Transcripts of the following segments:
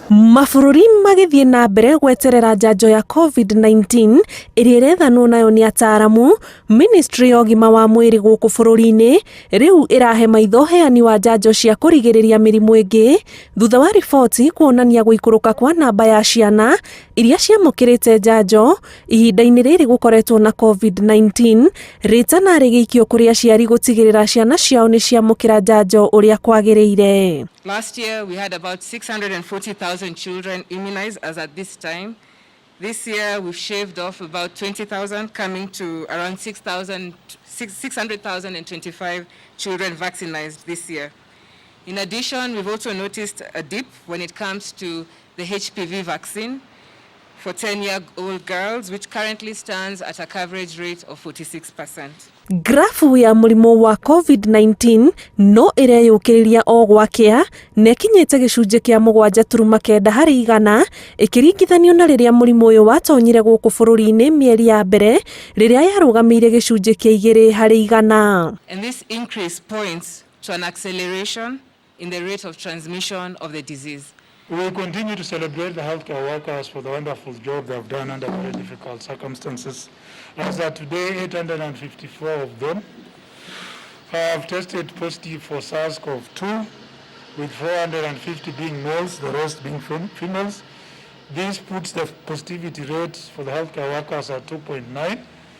Mabũrũri magĩthiĩ na mbere gweterera njanjo ya COVID-19 ĩrĩa irethanwo nayo nĩ ataaramu, Ministry ya ũgima wa mwĩrĩ gũkũ bũrũri-inĩ rĩu ĩrahe maitho heani wa njanjo cia kũrigĩrĩria mĩrimũ ĩngĩ thutha wa riboti kuonania gũikũrũka kwa namba ya ciana iria ciamũkĩrĩte njanjo ihinda-inĩ rĩrĩ gũkoretwo na COVID-19 rĩtana rĩgĩikio kũrĩ aciari gũtigĩrĩra ciana ciao nĩ ciamũkĩra njanjo ũrĩa kwagĩrĩire. Last year we had about 640,000 children immunized as at this time. This year we've shaved off about 20,000, coming to around 600,025 children vaccinated this year. In addition, we've also noticed a dip when it comes to the HPV vaccine for 10-year-old girls, which currently stands at a coverage rate of 46%. Grafu ya mũrimũ wa COVID-19 no ĩreyũkĩrĩria o gwakĩa na ĩkinyĩte gĩcunjĩ kĩa 7.9 harĩ igana ĩkĩringithanio na rĩrĩa mũrimũ ũyũ watonyire gũkũ bũrũri-inĩ mĩeri ya mbere rĩrĩa yarũgamĩire gĩcunjĩ kĩa 2 harĩ igana. And this increase points to an acceleration in the rate of transmission of the disease. We will continue to celebrate the healthcare workers for the wonderful job they have done under very difficult circumstances. As of today, 854 of them have tested positive for SARS-CoV-2, with 450 being males, the rest being females. This puts the positivity rate for the healthcare workers at 2.9.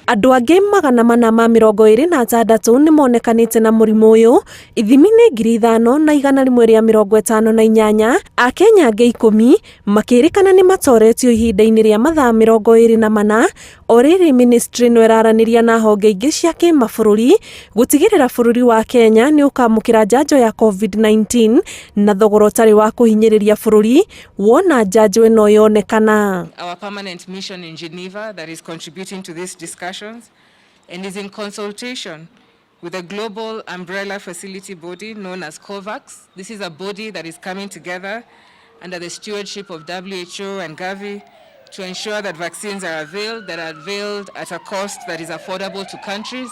Andũ angĩ 426 nĩ monekanĩte na mũrimũ ũyũ, ithimi nĩ 5,158. Akenya angĩ 10 makĩrĩkana nĩ matoretio ihinda-inĩ rĩa mathaa 24. O rĩrĩ ministry no ĩraranĩria na honge ingĩ cia kĩmabũrũri gũtigĩrĩra bũrũri wa Kenya nĩ ũkamũkĩra njanjo ya COVID-19 na thogora ũtarĩ wa kũhinyĩrĩria bũrũri wona njanjo ĩno yonekana. Our permanent mission in Geneva that is contributing to these discussions and is in consultation with a global umbrella facility body known as COVAX. This is a body that is coming together under the stewardship of WHO and Gavi to ensure that vaccines are availed at a cost that is affordable to countries,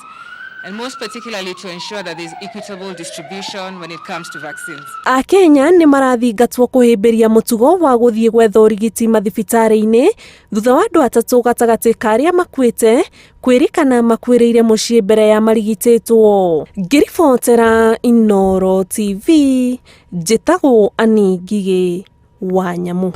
and most particularly to ensure that there is equitable distribution when it comes to vaccines. Akenya nĩ marathingatwo kũhĩmbĩria mũtugo wa gũthiĩ gwetha ũrigiti mathibitarĩ-inĩ thutha wa andũ 3 gatagatĩ ka arĩa makuĩte kwĩrĩkana makuĩrĩire mũciĩ mbere ya marigitĩtwo. Ngĩribotera Inooro TV, njĩtagwo Ingi wa Nyamu.